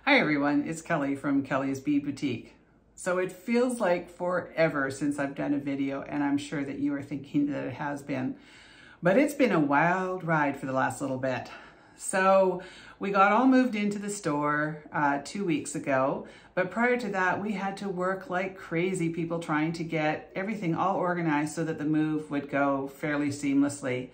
Hi everyone, it's Kelly from Kelly's Bead Boutique. So it feels like forever since I've done a video, and I'm sure that you are thinking that it has been, but it's been a wild ride for the last little bit. So we got all moved into the store 2 weeks ago, but prior to that we had to work like crazy people trying to get everything all organized so that the move would go fairly seamlessly.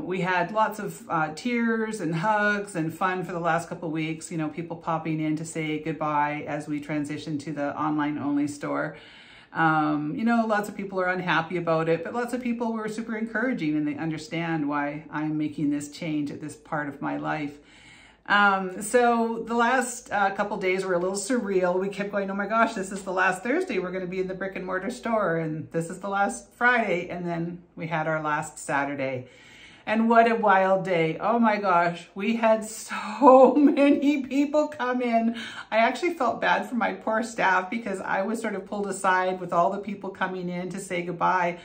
We had lots of tears and hugs and fun for the last couple of weeks, you know, people popping in to say goodbye as we transitioned to the online only store. You know, lots of people are unhappy about it, but lots of people were super encouraging and they understand why I'm making this change at this part of my life. So the last couple days were a little surreal. We kept going, oh my gosh, this is the last Thursday we're going to be in the brick and mortar store, and this is the last Friday, and then we had our last Saturday. And what a wild day. Oh my gosh, we had so many people come in. I actually felt bad for my poor staff because I was sort of pulled aside with all the people coming in to say goodbye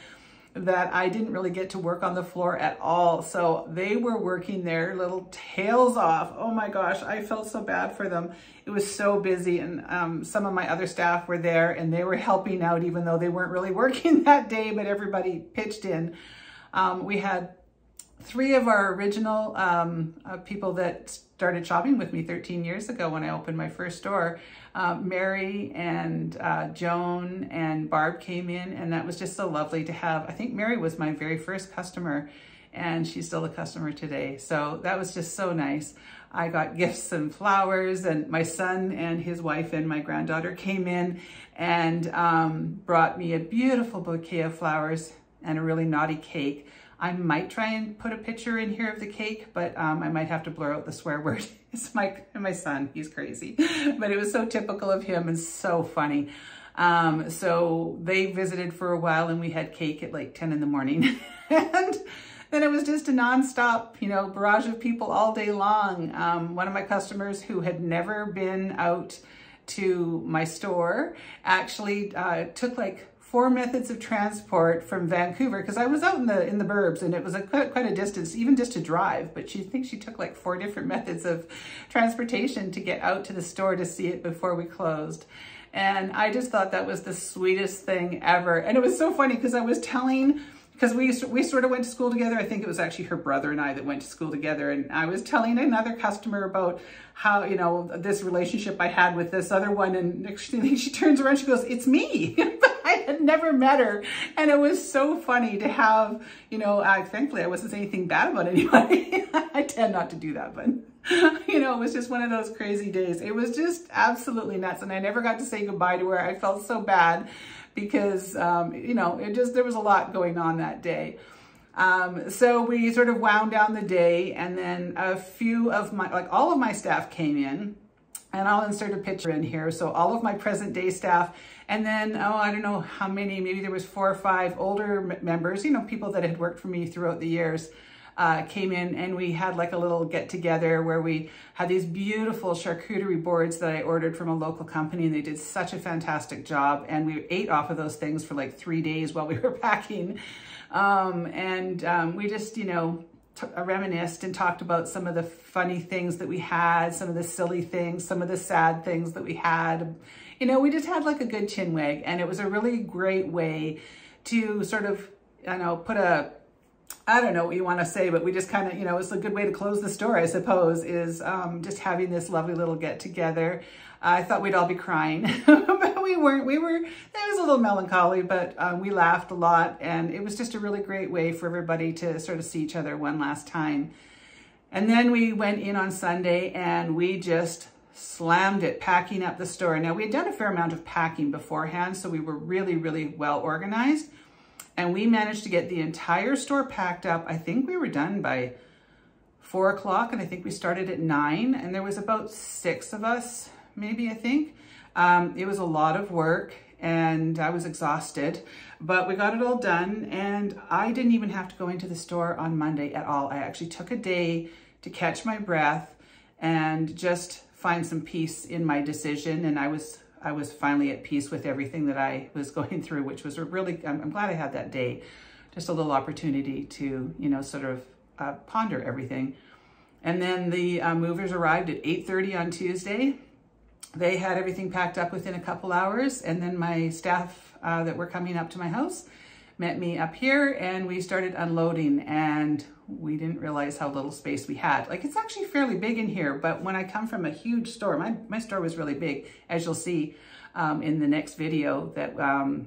that I didn't really get to work on the floor at all. So they were working their little tails off. Oh my gosh, I felt so bad for them. It was so busy, and some of my other staff were there and they were helping out even though they weren't really working that day, but everybody pitched in. We had 3 of our original people that started shopping with me 13 years ago when I opened my first store. Mary and Joan and Barb came in, and that was just so lovely to have. I think Mary was my very first customer, and she's still a customer today. So that was just so nice. I got gifts and flowers, and my son and his wife and my granddaughter came in and brought me a beautiful bouquet of flowers and a really naughty cake. I might try and put a picture in here of the cake, but I might have to blur out the swear word. It's my son, he's crazy. But it was so typical of him and so funny. So they visited for a while and we had cake at like 10 in the morning. And then it was just a nonstop, you know, barrage of people all day long. One of my customers who had never been out to my store actually took like 4 methods of transport from Vancouver, because I was out in the burbs and it was quite a distance, even just to drive, but she thinks she took like 4 different methods of transportation to get out to the store to see it before we closed. And I just thought that was the sweetest thing ever. And it was so funny because I was telling, because we sort of went to school together. I think it was actually her brother and I that went to school together. And I was telling another customer about how, you know, this relationship I had with this other one. And next thing she turns around, she goes, "It's me." I had never met her. And it was so funny to have, you know, thankfully I wasn't saying anything bad about anybody. I tend not to do that, but you know, it was just one of those crazy days. It was just absolutely nuts. And I never got to say goodbye to her. I felt so bad because, you know, there was a lot going on that day. So we sort of wound down the day, and then a few of all of my staff came in, and I'll insert a picture in here. So all of my present day staff, and then, oh, I don't know how many, maybe there was 4 or 5 older members, you know, people that had worked for me throughout the years, came in, and we had like a little get together where we had these beautiful charcuterie boards that I ordered from a local company, and they did such a fantastic job. And we ate off of those things for like 3 days while we were packing. We just, you know, reminisced and talked about some of the funny things that we had, some of the silly things, some of the sad things that we had. You know, we just had like a good chin wag, and it was a really great way to sort of, I know, put a, I don't know what you want to say, but we just kind of, you know, it's a good way to close the store, I suppose, is just having this lovely little get together. I thought we'd all be crying, but we weren't. It was a little melancholy, but we laughed a lot, and it was just a really great way for everybody to sort of see each other one last time. And then we went in on Sunday and we just slammed it, packing up the store. Now, we had done a fair amount of packing beforehand, so we were really, really well organized. And we managed to get the entire store packed up. I think we were done by 4 o'clock, and I think we started at 9, and there was about 6 of us, maybe, I think. It was a lot of work, and I was exhausted, but we got it all done, and I didn't even have to go into the store on Monday at all. I actually took a day to catch my breath and just find some peace in my decision, and I was finally at peace with everything that I was going through, which was I'm glad I had that day. Just a little opportunity to, you know, sort of ponder everything. And then the movers arrived at 8:30 on Tuesday. They had everything packed up within a couple hours. And then my staff that were coming up to my house met me up here, and we started unloading, and we didn't realize how little space we had. Like, it's actually fairly big in here, but when I come from a huge store, my store was really big, as you'll see in the next video that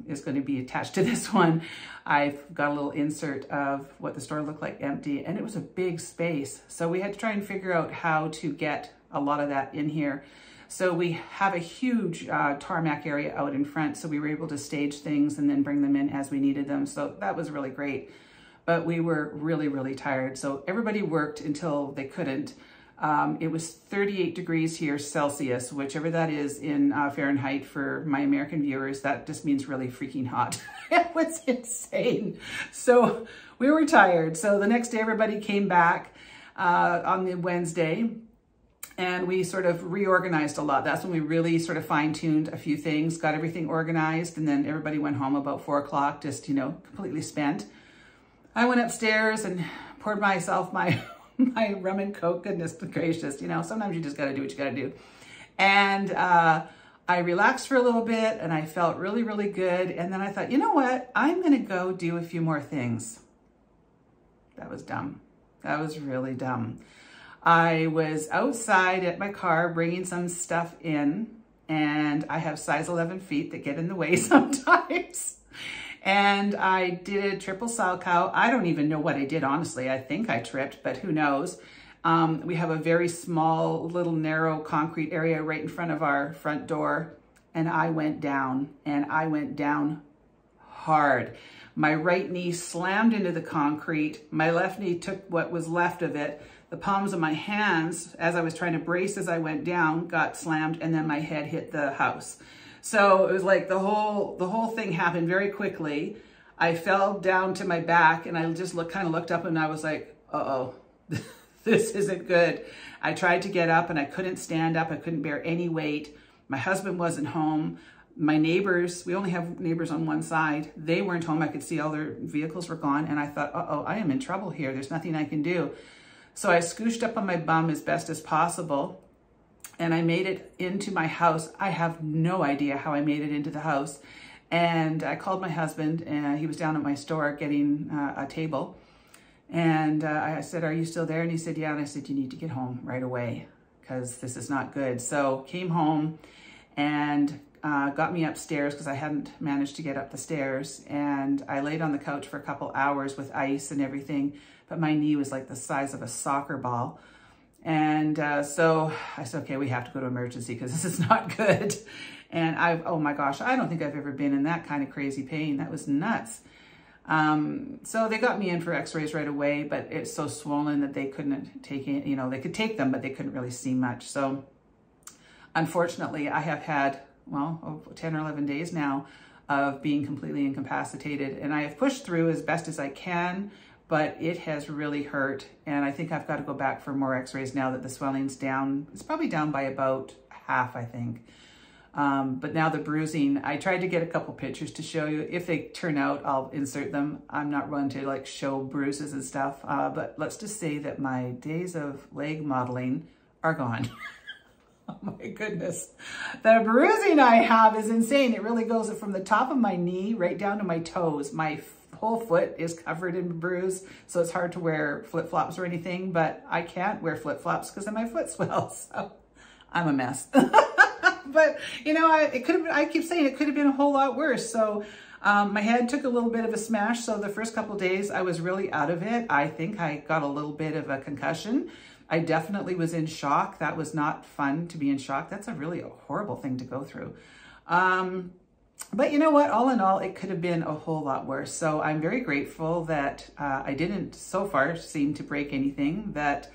is going to be attached to this one. I've got a little insert of what the store looked like empty, and it was a big space. So we had to try and figure out how to get a lot of that in here. So we have a huge tarmac area out in front, so we were able to stage things and then bring them in as we needed them. So that was really great. But we were really, really tired. So everybody worked until they couldn't. It was 38 degrees here Celsius, whichever that is in Fahrenheit for my American viewers. That just means really freaking hot. It was insane. So we were tired. So the next day everybody came back on the Wednesday, and we sort of reorganized a lot. That's when we really sort of fine-tuned a few things, got everything organized, and then everybody went home about 4 o'clock, just, you know, completely spent. I went upstairs and poured myself my rum and Coke. Goodness gracious, you know, sometimes you just got to do what you got to do. And I relaxed for a little bit, and I felt really, really good. And then I thought, you know what? I'm going to go do a few more things. That was dumb. That was really dumb. I was outside at my car bringing some stuff in, and I have size 11 feet that get in the way sometimes. And I did a triple sow cow. I don't even know what I did, honestly. I think I tripped, but who knows? We have a very small, little narrow concrete area right in front of our front door. And I went down, and I went down hard. My right knee slammed into the concrete. My left knee took what was left of it. The palms of my hands, as I was trying to brace as I went down, got slammed, and then my head hit the house. So it was like the whole thing happened very quickly. I fell down to my back, and I just kind of looked up, and I was like, uh-oh, this isn't good. I tried to get up, and I couldn't stand up. I couldn't bear any weight. My husband wasn't home. My neighbors, we only have neighbors on one side. They weren't home. I could see all their vehicles were gone, and I thought, uh-oh, I am in trouble here. There's nothing I can do. So I scooched up on my bum as best as possible, and I made it into my house. I have no idea how I made it into the house. And I called my husband, and he was down at my store getting a table. And I said, are you still there? And he said, yeah. And I said, you need to get home right away because this is not good. So came home and got me upstairs because I hadn't managed to get up the stairs. And I laid on the couch for a couple hours with ice and everything, but my knee was like the size of a soccer ball. And so I said, okay, we have to go to emergency because this is not good. And oh my gosh, I don't think I've ever been in that kind of crazy pain. That was nuts. So they got me in for x-rays right away, but it's so swollen that they couldn't take it, you know, they could take them, but they couldn't really see much. So unfortunately, I have had, well, 10 or 11 days now of being completely incapacitated, and I have pushed through as best as I can, but it has really hurt. And I think I've got to go back for more x-rays now that the swelling's down. It's probably down by about half, I think. But now the bruising, I tried to get a couple pictures to show you. If they turn out, I'll insert them. I'm not one to like show bruises and stuff, but let's just say that my days of leg modeling are gone. Oh my goodness. The bruising I have is insane. It really goes from the top of my knee right down to my toes. My whole foot is covered in bruise, so it's hard to wear flip-flops or anything, but I can't wear flip-flops because my foot swells. So I'm a mess. But you know, I keep saying it could have been a whole lot worse. So my head took a little bit of a smash. So the first couple of days I was really out of it. I think I got a little bit of a concussion. I definitely was in shock. That was not fun to be in shock. That's a really horrible thing to go through. But you know what? All in all, it could have been a whole lot worse. So I'm very grateful that I didn't so far seem to break anything, that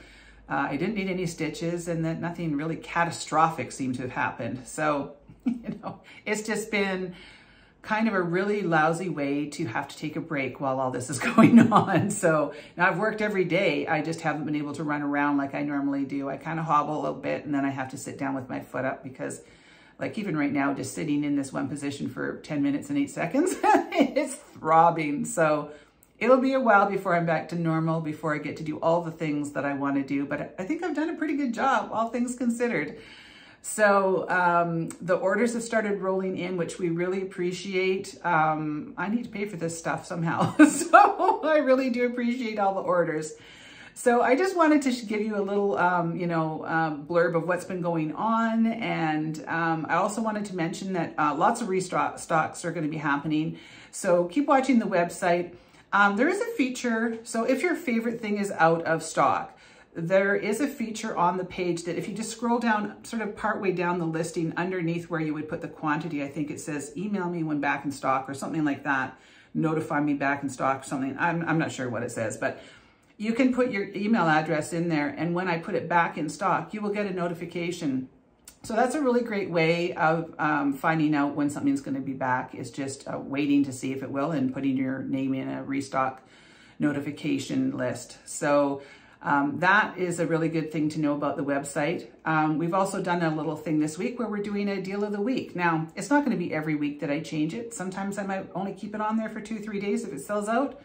I didn't need any stitches, and that nothing really catastrophic seemed to have happened. So, you know, it's just been kind of a really lousy way to have to take a break while all this is going on. So now I've worked every day. I just haven't been able to run around like I normally do. I kind of hobble a little bit, and then I have to sit down with my foot up because, like, even right now, just sitting in this one position for 10 minutes and 8 seconds, it's throbbing. So it'll be a while before I'm back to normal, before I get to do all the things that I want to do, but I think I've done a pretty good job, all things considered. So the orders have started rolling in, which we really appreciate. I need to pay for this stuff somehow. So I really do appreciate all the orders. So I just wanted to give you a little, blurb of what's been going on. And I also wanted to mention that lots of restocks are going to be happening. So keep watching the website. There is a feature. So if your favorite thing is out of stock, there is a feature on the page that if you just scroll down, sort of partway down the listing underneath where you would put the quantity, I think it says email me when back in stock or something like that. Notify me back in stock or something. I'm not sure what it says, but you can put your email address in there, and when I put it back in stock, you will get a notification. So that's a really great way of finding out when something's going to be back, is just waiting to see if it will and putting your name in a restock notification list. So that is a really good thing to know about the website. We've also done a little thing this week where we're doing a deal of the week. Now, it's not going to be every week that I change it. Sometimes I might only keep it on there for 2-3 days if it sells out,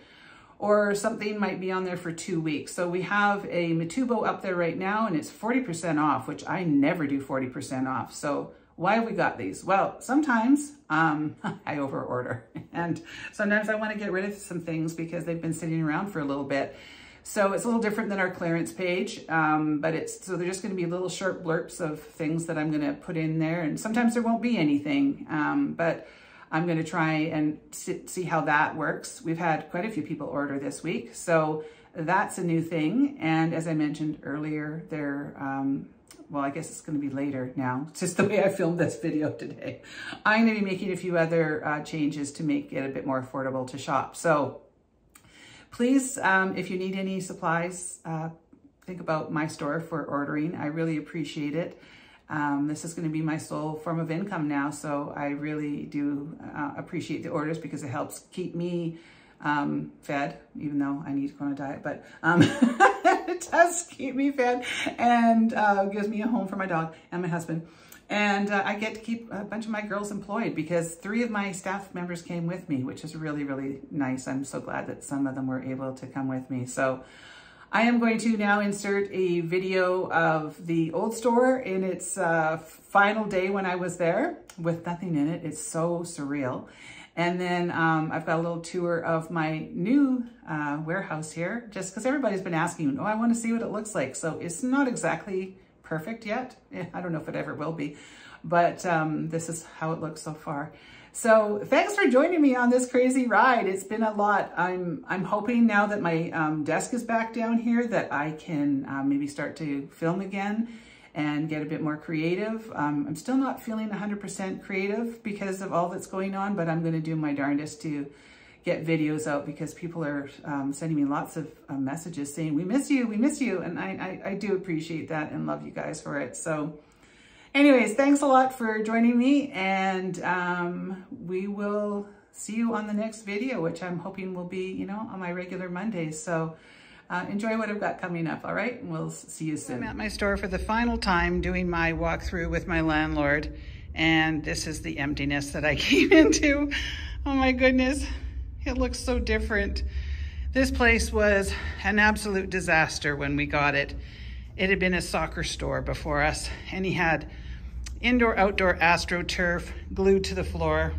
or something might be on there for 2 weeks. So we have a Matubo up there right now, and it's 40% off, which I never do 40% off. So why have we got these? Well, sometimes I over order, and sometimes I want to get rid of some things because they've been sitting around for a little bit. So it's a little different than our clearance page, but so they're just going to be little short blurps of things that I'm going to put in there. And sometimes there won't be anything, but I'm going to try and see how that works. We've had quite a few people order this week, so that's a new thing. And as I mentioned earlier, well, I guess it's going to be later now. It's just the way I filmed this video today. I'm going to be making a few other changes to make it a bit more affordable to shop. So please, if you need any supplies, think about my store for ordering. I really appreciate it. This is going to be my sole form of income now, so I really do appreciate the orders because it helps keep me fed, even though I need to go on a diet, but it does keep me fed and gives me a home for my dog and my husband. And I get to keep a bunch of my girls employed because 3 of my staff members came with me, which is really, really nice. I'm so glad that some of them were able to come with me. So I am going to now insert a video of the old store in its final day when I was there with nothing in it. It's so surreal. And then I've got a little tour of my new warehouse here, just because everybody's been asking, oh, I want to see what it looks like. So it's not exactly perfect yet. I don't know if it ever will be, but this is how it looks so far. So thanks for joining me on this crazy ride. It's been a lot. I'm hoping now that my desk is back down here that I can maybe start to film again and get a bit more creative. I'm still not feeling 100% creative because of all that's going on, but I'm going to do my darndest to get videos out because people are sending me lots of messages saying, we miss you, and I do appreciate that and love you guys for it. So anyways, thanks a lot for joining me, and we will see you on the next video, which I'm hoping will be, on my regular Mondays. So enjoy what I've got coming up, all right? And we'll see you soon. I'm at my store for the final time doing my walkthrough with my landlord, and this is the emptiness that I came into. Oh my goodness, it looks so different. This place was an absolute disaster when we got it. It had been a soccer store before us, and he had indoor-outdoor AstroTurf glued to the floor,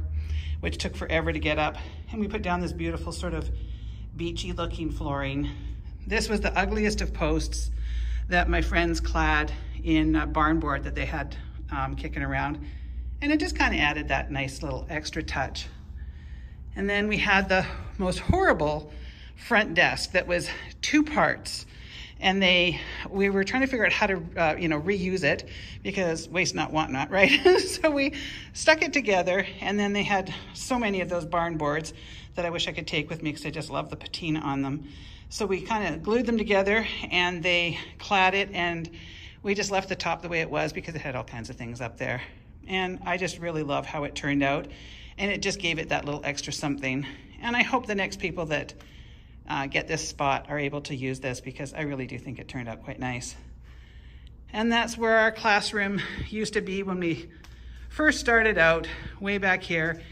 which took forever to get up. And we put down this beautiful sort of beachy-looking flooring. This was the ugliest of posts that my friends clad in barn board that they had kicking around. And it just kind of added that nice little extra touch. And then we had the most horrible front desk that was 2 parts. And we were trying to figure out how to, reuse it because waste not, want not, right? So we stuck it together, and then they had so many of those barn boards that I wish I could take with me because I just love the patina on them. So we kind of glued them together, and they clad it, and we just left the top the way it was because it had all kinds of things up there. And I just really love how it turned out, and it just gave it that little extra something. And I hope the next people that get this spot are able to use this because I really do think it turned out quite nice. And that's where our classroom used to be when we first started out, way back here.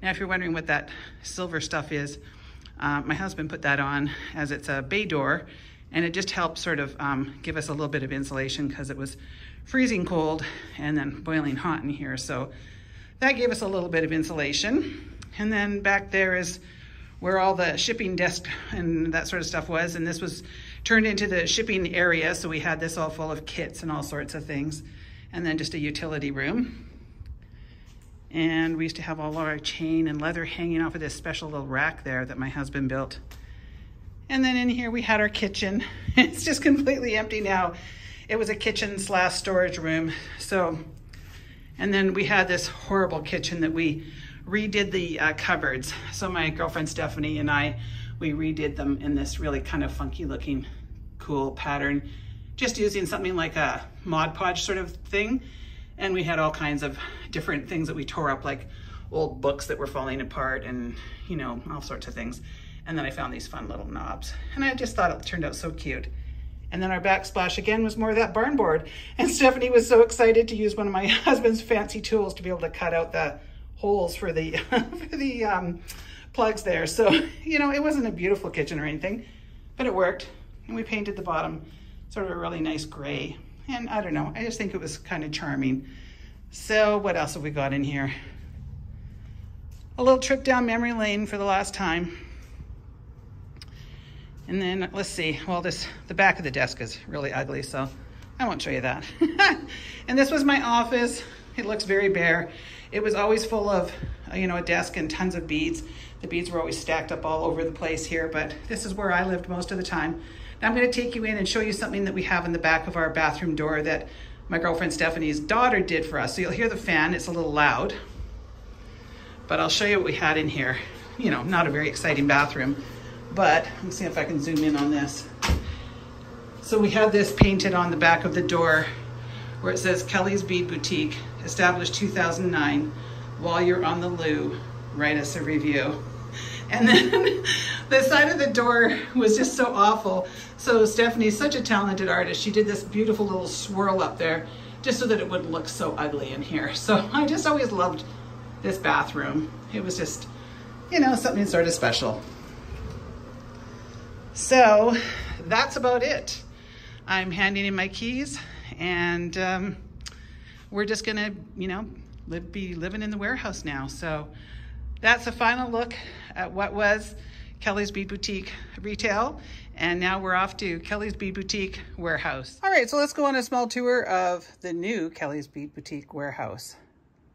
Now, if you're wondering what that silver stuff is, My husband put that on as it's a bay door, and it just helped sort of give us a little bit of insulation because it was freezing cold and then boiling hot in here. So that gave us a little bit of insulation. And then back there is where all the shipping desk and that sort of stuff was. And this was turned into the shipping area. So we had this all full of kits and all sorts of things. And then just a utility room. And we used to have all our chain and leather hanging off of this special little rack there that my husband built. And then in here we had our kitchen. It's just completely empty now. It was a kitchen / storage room. So, and then we had this horrible kitchen that we redid the cupboards. So my girlfriend Stephanie and I, we redid them in this really kind of funky looking cool pattern, just using something like a Mod Podge sort of thing. And we had all kinds of different things that we tore up, like old books that were falling apart and, you know, all sorts of things. And then I found these fun little knobs. And I just thought it turned out so cute. And then our backsplash again was more of that barn board. And Stephanie was so excited to use one of my husband's fancy tools to be able to cut out the holes for the, plugs there. So, you know, it wasn't a beautiful kitchen or anything, but it worked. And we painted the bottom sort of a really nice gray. And I don't know, I just think it was kind of charming. So what else have we got in here? A little trip down memory lane for the last time. And then let's see, well, the back of the desk is really ugly, so I won't show you that. And this was my office. It looks very bare. It was always full of, you know, a desk and tons of beads. The beads were always stacked up all over the place here, but this is where I lived most of the time. Now I'm gonna take you in and show you something that we have in the back of our bathroom door that my girlfriend Stephanie's daughter did for us. So you'll hear the fan, it's a little loud, but I'll show you what we had in here. You know, not a very exciting bathroom, but let's see if I can zoom in on this. So we have this painted on the back of the door where it says Kellie's Bead Boutique, established 2009. While you're on the loo, write us a review. And then the side of the door was just so awful. So Stephanie's such a talented artist. She did this beautiful little swirl up there just so that it wouldn't look so ugly in here. So I just always loved this bathroom. It was just, you know, something sort of special. So that's about it. I'm handing in my keys and we're just gonna, you know, be living in the warehouse now. So that's a final look at what was Kellie's Bead Boutique retail. And now we're off to Kellie's Bead Boutique warehouse. All right, so let's go on a small tour of the new Kellie's Bead Boutique warehouse.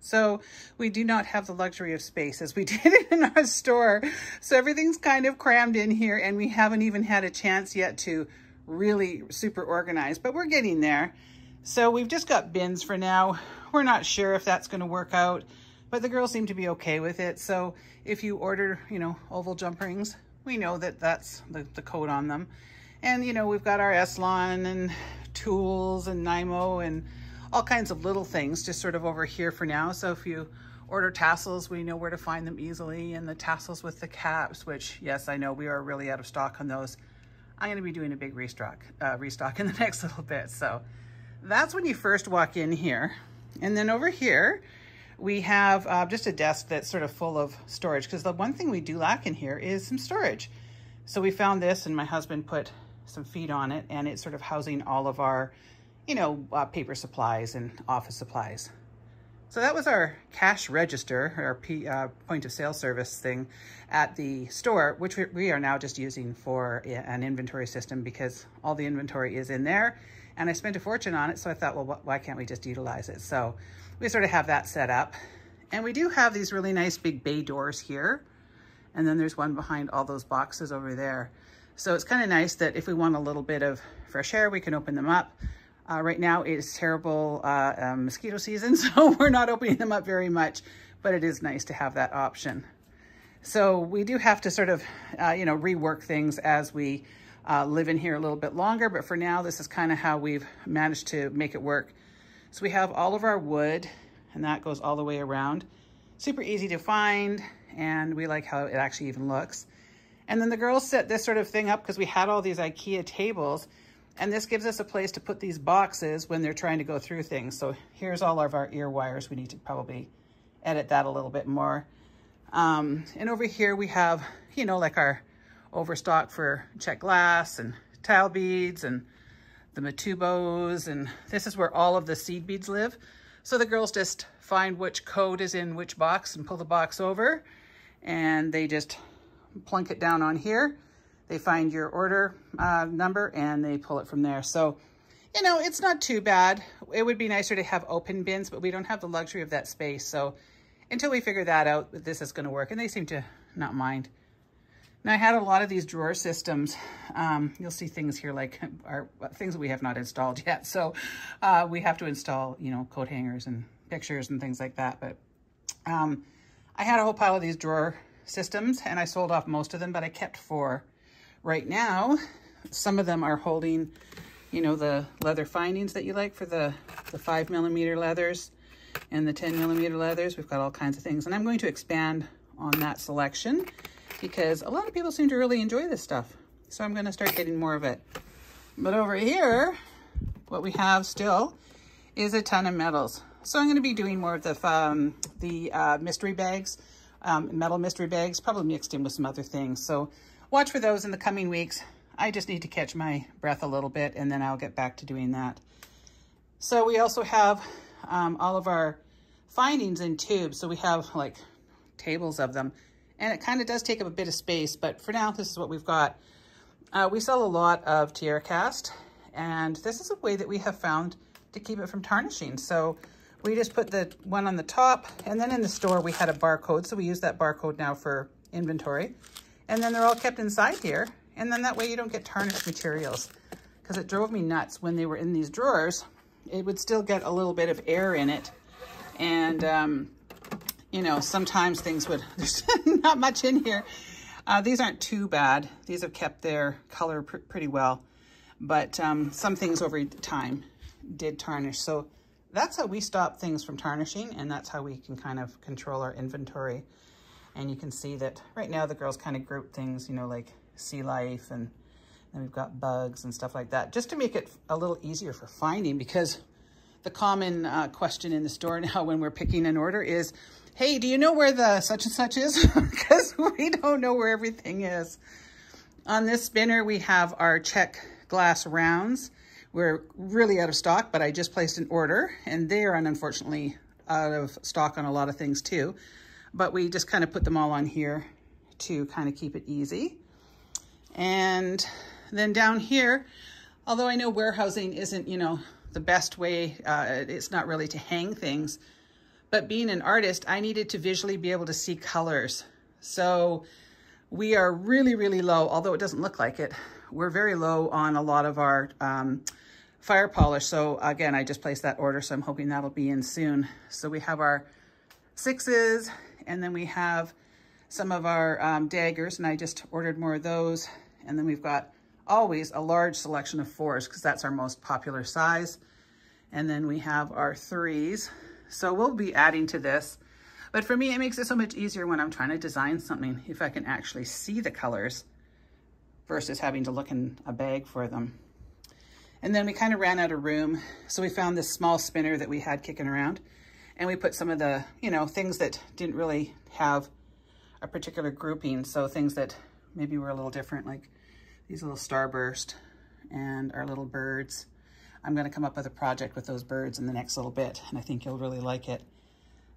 So we do not have the luxury of space as we did in our store. So everything's kind of crammed in here and we haven't even had a chance yet to really super organize, but we're getting there. So we've just got bins for now. We're not sure if that's gonna work out, but the girls seem to be okay with it. So if you order, you know, oval jump rings, we know that that's the code on them. And, you know, we've got our Eslon and tools and Nymo and all kinds of little things just sort of over here for now. So if you order tassels, we know where to find them easily, and the tassels with the caps, which, yes, I know we are really out of stock on those. I'm gonna be doing a big restock in the next little bit. So that's when you first walk in here. And then over here, we have just a desk that's sort of full of storage, because the one thing we do lack in here is some storage. So we found this and my husband put some feet on it, and it's sort of housing all of our, you know, paper supplies and office supplies. So that was our cash register, our point of sale service thing at the store, which we are now just using for an inventory system because all the inventory is in there. And I spent a fortune on it, so I thought, well, why can't we just utilize it? So we sort of have that set up. And we do have these really nice big bay doors here. And then there's one behind all those boxes over there. So it's kind of nice that if we want a little bit of fresh air, we can open them up. Right now it's terrible mosquito season, so we're not opening them up very much, but it is nice to have that option. So we do have to sort of, you know, rework things as we live in here a little bit longer, but for now, this is kind of how we've managed to make it work. So we have all of our wood, and that goes all the way around. Super easy to find, and we like how it actually even looks. And then the girls set this sort of thing up because we had all these IKEA tables, and this gives us a place to put these boxes when they're trying to go through things. So here's all of our ear wires. We need to probably edit that a little bit more. And over here we have, you know, like our overstock for check glass and tile beads and the matubos, and this is where all of the seed beads live. So the girls just find which code is in which box and pull the box over, and they just plunk it down on here. They find your order number and they pull it from there. So, you know, it's not too bad. It would be nicer to have open bins, but we don't have the luxury of that space. So until we figure that out, this is going to work, and they seem to not mind. Now, I had a lot of these drawer systems. You'll see things here like things that we have not installed yet. So we have to install, you know, coat hangers and pictures and things like that. But I had a whole pile of these drawer systems, and I sold off most of them, but I kept 4. Right now, some of them are holding, you know, the leather findings that you like for the 5mm leathers and the 10mm leathers. We've got all kinds of things, and I'm going to expand on that selection because a lot of people seem to really enjoy this stuff. So I'm going to start getting more of it. But over here, what we have still is a ton of metals. So I'm going to be doing more of the mystery bags, metal mystery bags, probably mixed in with some other things. So watch for those in the coming weeks. I just need to catch my breath a little bit, and then I'll get back to doing that. So we also have all of our findings in tubes. So we have like tables of them, and it kind of does take up a bit of space, but for now, this is what we've got. We sell a lot of tiara cast, and this is a way that we have found to keep it from tarnishing. So we just put the one on the top, and then in the store we had a barcode, so we use that barcode now for inventory. And then they're all kept inside here, and then that way you don't get tarnished materials, because it drove me nuts when they were in these drawers. It would still get a little bit of air in it, and you know, sometimes things would, there's not much in here. These aren't too bad. These have kept their color pretty well, but some things over time did tarnish. So that's how we stop things from tarnishing, and that's how we can kind of control our inventory. And you can see that right now the girls kind of group things, you know, like sea life, and then we've got bugs and stuff like that, just to make it a little easier for finding, because the common question in the store now when we're picking an order is, hey, do you know where the such and such is? Because we don't know where everything is. On this spinner, we have our check glass rounds. We're really out of stock, but I just placed an order, and they are unfortunately out of stock on a lot of things too. But we just kind of put them all on here to kind of keep it easy. And then down here, although I know warehousing isn't, you know, the best way, it's not really to hang things, but being an artist, I needed to visually be able to see colors. So we are really, really low, although it doesn't look like it. We're very low on a lot of our fire polish. So again, I just placed that order, so I'm hoping that'll be in soon. So we have our 6s, and then we have some of our daggers, and I just ordered more of those. And then we've got always a large selection of 4s, because that's our most popular size. And then we have our 3s. So we'll be adding to this. But for me, it makes it so much easier when I'm trying to design something, if I can actually see the colors versus having to look in a bag for them. And then we kind of ran out of room. So we found this small spinner that we had kicking around, and we put some of the, you know, things that didn't really have a particular grouping. So things that maybe were a little different, like these little starburst and our little birds. I'm going to come up with a project with those birds in the next little bit, and I think you'll really like it.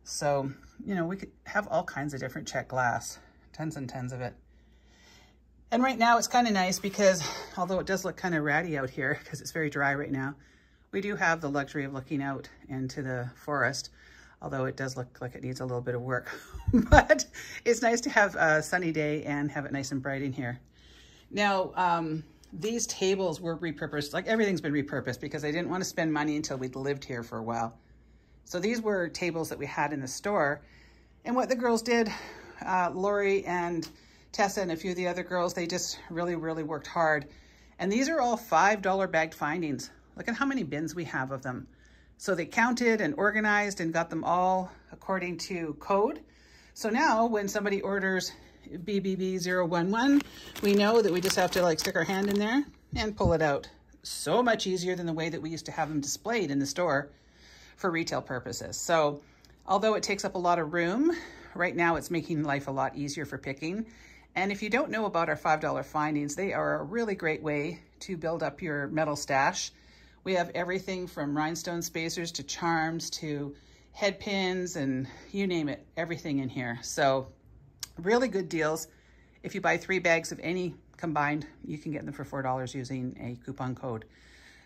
So, you know, we could have all kinds of different check glass, tons and tons of it. And right now it's kind of nice because although it does look kind of ratty out here because it's very dry right now, we do have the luxury of looking out into the forest, although it does look like it needs a little bit of work. But it's nice to have a sunny day and have it nice and bright in here. Now, these tables were repurposed, like everything's been repurposed, because I didn't want to spend money until we'd lived here for a while. So these were tables that we had in the store. And what the girls did, Lori and Tessa and a few of the other girls, they just really, really worked hard. And these are all $5 bagged findings. Look at how many bins we have of them. So they counted and organized and got them all according to code. So now when somebody orders BBB011, we know that we just have to like stick our hand in there and pull it out. So much easier than the way that we used to have them displayed in the store for retail purposes. So although it takes up a lot of room, right now it's making life a lot easier for picking. And if you don't know about our $5 findings, they are a really great way to build up your metal stash. We have everything from rhinestone spacers to charms to head pins and you name it, everything in here. So really good deals. If you buy 3 bags of any combined, you can get them for $4 using a coupon code.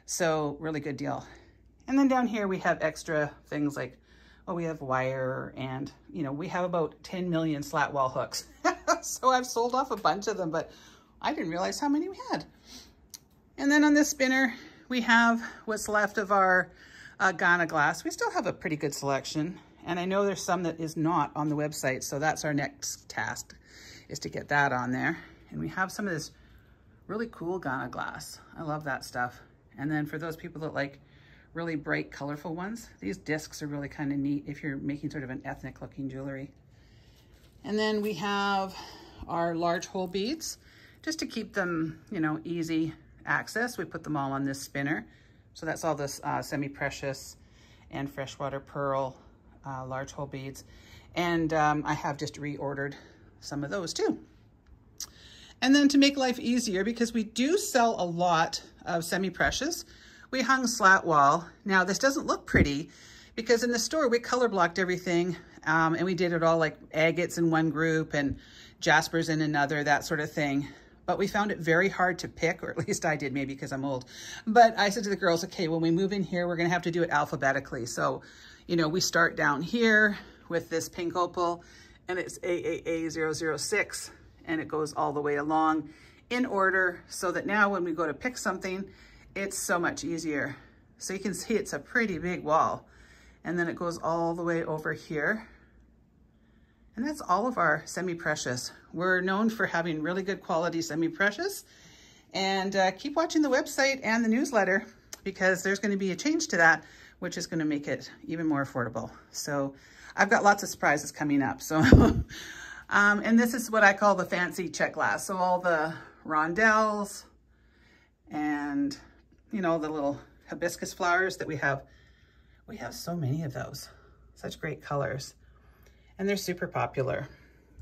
So really good deal. And then down here we have extra things like, well, we have wire and, you know, we have about 10 million slat wall hooks. So I've sold off a bunch of them, but I didn't realize how many we had. And then on this spinner, we have what's left of our Ghana glass. We still have a pretty good selection. And I know there's some that is not on the website. So that's our next task, is to get that on there. And we have some of this really cool Ghana glass. I love that stuff. And then for those people that like really bright, colorful ones, these discs are really kind of neat if you're making sort of an ethnic looking jewelry. And then we have our large hole beads, just to keep them, you know, easy access. We put them all on this spinner. So that's all this semi-precious and freshwater pearl large hole beads. And I have just reordered some of those too. And then to make life easier, because we do sell a lot of semi-precious, we hung slat wall. Now this doesn't look pretty because in the store we color blocked everything and we did it all like agates in one group and jaspers in another, that sort of thing. But we found it very hard to pick, or at least I did, maybe because I'm old. But I said to the girls, okay, when we move in here, we're gonna have to do it alphabetically. So, you know, we start down here with this pink opal and it's AAA006 and it goes all the way along in order so that now when we go to pick something, it's so much easier. So you can see it's a pretty big wall. And then it goes all the way over here. And that's all of our semi-precious. We're known for having really good quality semi-precious. And keep watching the website and the newsletter because there's going to be a change to that, which is going to make it even more affordable. So I've got lots of surprises coming up. So, and this is what I call the fancy check glass. So all the rondelles and, you know, the little hibiscus flowers that we have so many of those, such great colors. And they're super popular.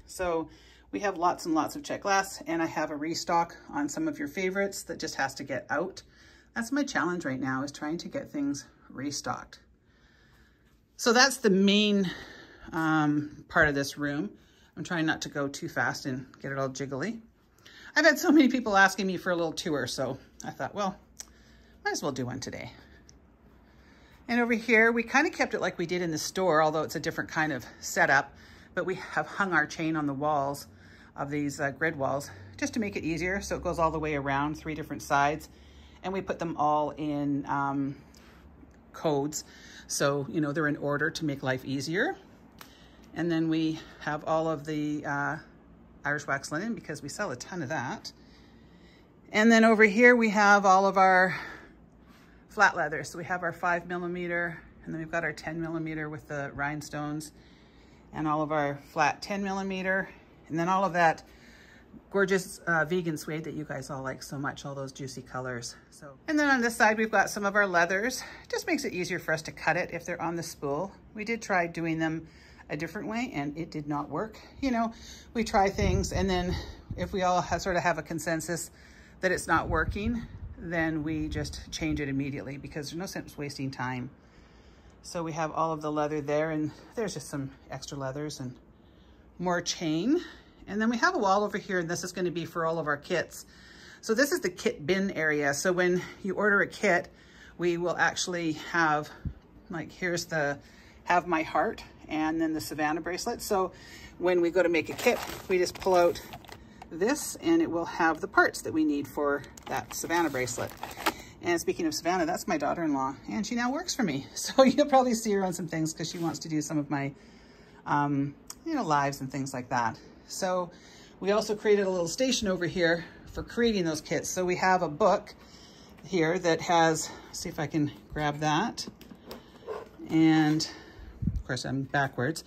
So we have lots and lots of check glass, and I have a restock on some of your favorites that just has to get out. That's my challenge right now, is trying to get things restocked. So that's the main part of this room. I'm trying not to go too fast and get it all jiggly. I've had so many people asking me for a little tour, so I thought, well, might as well do one today. And over here, we kind of kept it like we did in the store, although it's a different kind of setup, but we have hung our chain on the walls of these grid walls just to make it easier. So it goes all the way around 3 different sides, and we put them all in codes. So, you know, they're in order to make life easier. And then we have all of the Irish wax linen because we sell a ton of that. And then over here, we have all of our flat leather. So we have our 5mm, and then we've got our 10mm with the rhinestones, and all of our flat 10mm, and then all of that gorgeous vegan suede that you guys all like so much, all those juicy colors. So, and then on this side, we've got some of our leathers. It just makes it easier for us to cut it if they're on the spool. We did try doing them a different way and it did not work. You know, we try things, and then if we all sort of have a consensus that it's not working, then we just change it immediately because there's no sense wasting time. So we have all of the leather there, and there's just some extra leathers and more chain. And then we have a wall over here, and this is going to be for all of our kits. So this is the kit bin area. So when you order a kit, we will actually have, like, here's the Have My Heart and then the Savannah bracelet. So when we go to make a kit, we just pull out this and it will have the parts that we need for that Savannah bracelet. And speaking of Savannah, that's my daughter-in-law, and she now works for me. So you'll probably see her on some things because she wants to do some of my, you know, lives and things like that. So we also created a little station over here for creating those kits. So we have a book here that has, see if I can grab that. And of course I'm backwards,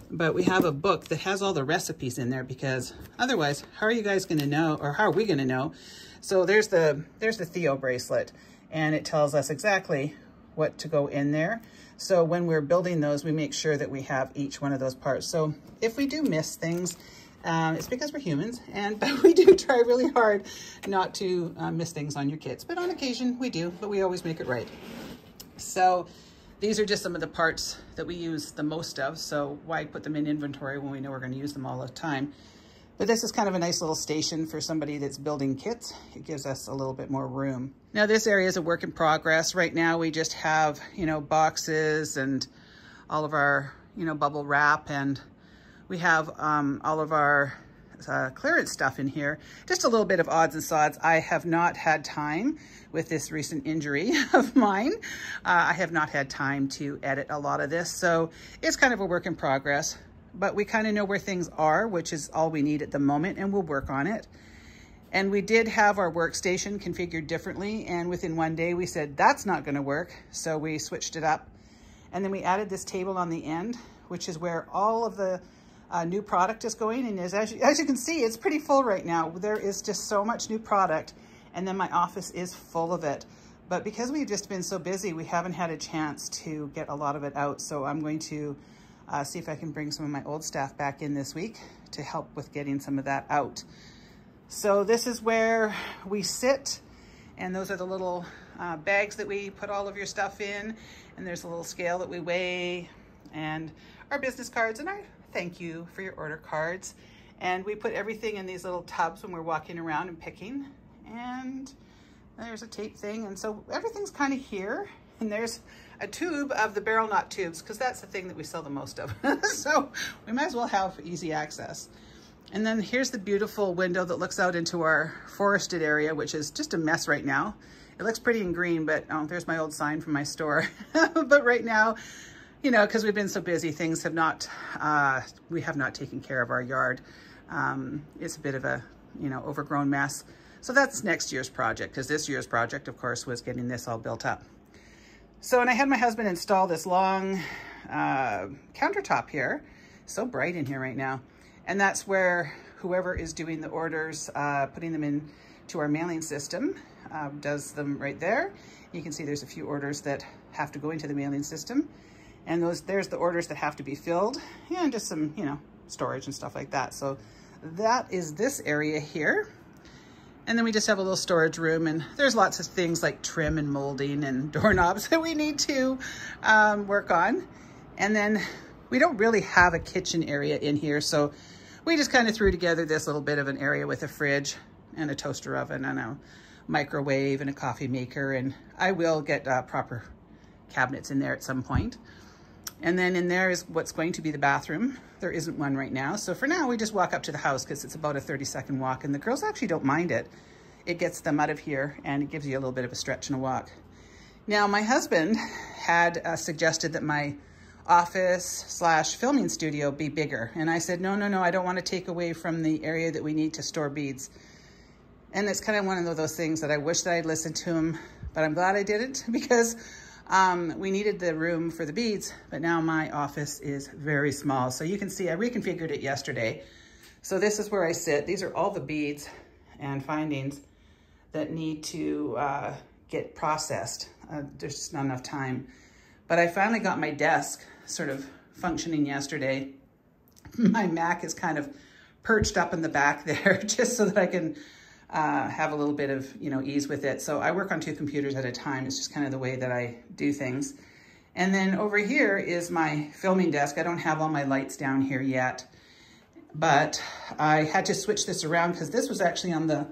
but we have a book that has all the recipes in there because otherwise, how are you guys going to know, or how are we going to know? So there's the Theo bracelet, and it tells us exactly what to go in there. So when we're building those, we make sure that we have each one of those parts. So if we do miss things, It's because we're humans, but we do try really hard not to miss things on your kits. But on occasion we do, but we always make it right. So these are just some of the parts that we use the most of. So why put them in inventory when we know we're going to use them all the time? But this is kind of a nice little station for somebody that's building kits. It gives us a little bit more room. Now this area is a work in progress. Right now we just have, you know, boxes and all of our, you know, bubble wrap, and we have all of our clearance stuff in here. Just a little bit of odds and sods. I have not had time with this recent injury of mine. I have not had time to edit a lot of this. So it's kind of a work in progress, but we kind of know where things are, which is all we need at the moment, and we'll work on it. And we did have our workstation configured differently, and within one day we said that's not going to work. So we switched it up. And then we added this table on the end, which is where all of the new product is going. And as you can see, it's pretty full right now. There is just so much new product, and then my office is full of it. But because we've just been so busy, we haven't had a chance to get a lot of it out. So I'm going to see if I can bring some of my old staff back in this week to help with getting some of that out. So this is where we sit, and those are the little bags that we put all of your stuff in, and there's a little scale that we weigh, and our business cards, and our thank you for your order cards. And we put everything in these little tubs when we're walking around and picking. And there's a tape thing, and so everything's kind of here. And there's a tube of the barrel knot tubes, because that's the thing that we sell the most of. So we might as well have easy access. And then here's the beautiful window that looks out into our forested area, which is just a mess right now. It looks pretty in green, but oh, there's my old sign from my store. But right now, you know, because we've been so busy, things have not, we have not taken care of our yard. It's a bit of a, you know, overgrown mess. So that's next year's project, because this year's project, of course, was getting this all built up. So, and I had my husband install this long countertop here. So bright in here right now. And that's where whoever is doing the orders, putting them in to our mailing system, does them right there. You can see there's a few orders that have to go into the mailing system. And there's the orders that have to be filled, and just some, you know, storage and stuff like that. So that is this area here. And then we just have a little storage room, and there's lots of things like trim and molding and doorknobs that we need to work on. And then we don't really have a kitchen area in here. So we just kind of threw together this little bit of an area with a fridge and a toaster oven and a microwave and a coffee maker. And I will get proper cabinets in there at some point. And then in there is what's going to be the bathroom. There isn't one right now. So for now, we just walk up to the house, because it's about a 30-second walk, and the girls actually don't mind it. It gets them out of here, and it gives you a little bit of a stretch and a walk. Now, my husband had suggested that my office/filming studio be bigger. And I said, no, I don't want to take away from the area that we need to store beads. And it's kind of one of those things that I wish that I'd listened to him, but I'm glad I didn't, because we needed the room for the beads, but now my office is very small. So you can see I reconfigured it yesterday. So this is where I sit. These are all the beads and findings that need to get processed. There's just not enough time. But I finally got my desk sort of functioning yesterday. My Mac is kind of perched up in the back there just so that I can have a little bit of, you know, ease with it. So I work on 2 computers at a time. It's just kind of the way that I do things. And then over here is my filming desk. I don't have all my lights down here yet, but I had to switch this around because this was actually on the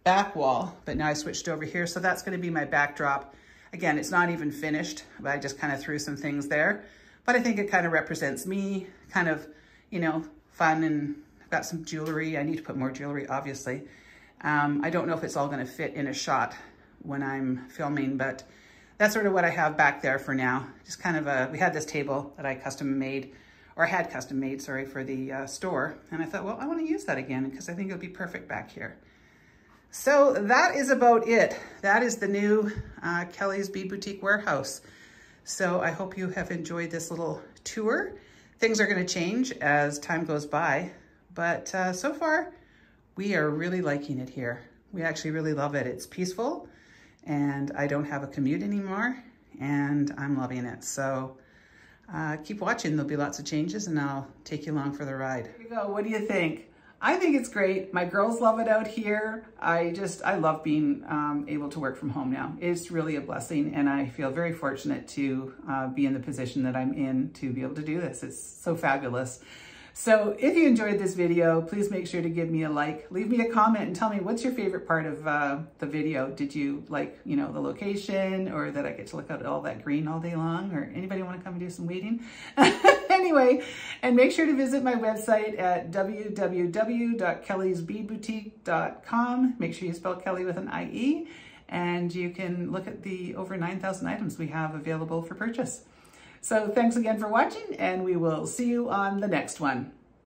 back wall, but now I switched over here. So that's going to be my backdrop. Again, it's not even finished, but I just kind of threw some things there. But I think it kind of represents me, kind of, you know, fun, and I've got some jewelry. I need to put more jewelry, obviously. I don't know if it's all going to fit in a shot when I'm filming, but that's sort of what I have back there for now. Just kind of we had this table that I custom made, or had custom made, sorry, for the store. And I thought, well, I want to use that again because I think it'll be perfect back here. So that is about it. That is the new Kellie's Bead Boutique warehouse. So I hope you have enjoyed this little tour. Things are going to change as time goes by, but so far, we are really liking it here. We actually really love it. It's peaceful, and I don't have a commute anymore, and I'm loving it. So keep watching. There'll be lots of changes, and I'll take you along for the ride. Here you go. What do you think? I think it's great. My girls love it out here. I love being able to work from home now. It's really a blessing, and I feel very fortunate to be in the position that I'm in to be able to do this. It's so fabulous. So if you enjoyed this video, please make sure to give me a like, leave me a comment and tell me what's your favorite part of the video. Did you like, you know, the location, or that I get to look at all that green all day long, or anybody want to come and do some weeding? Anyway, and make sure to visit my website at www.kelliesbeadboutique.com. Make sure you spell Kelly with an IE, and you can look at the over 9,000 items we have available for purchase. So thanks again for watching, and we will see you on the next one.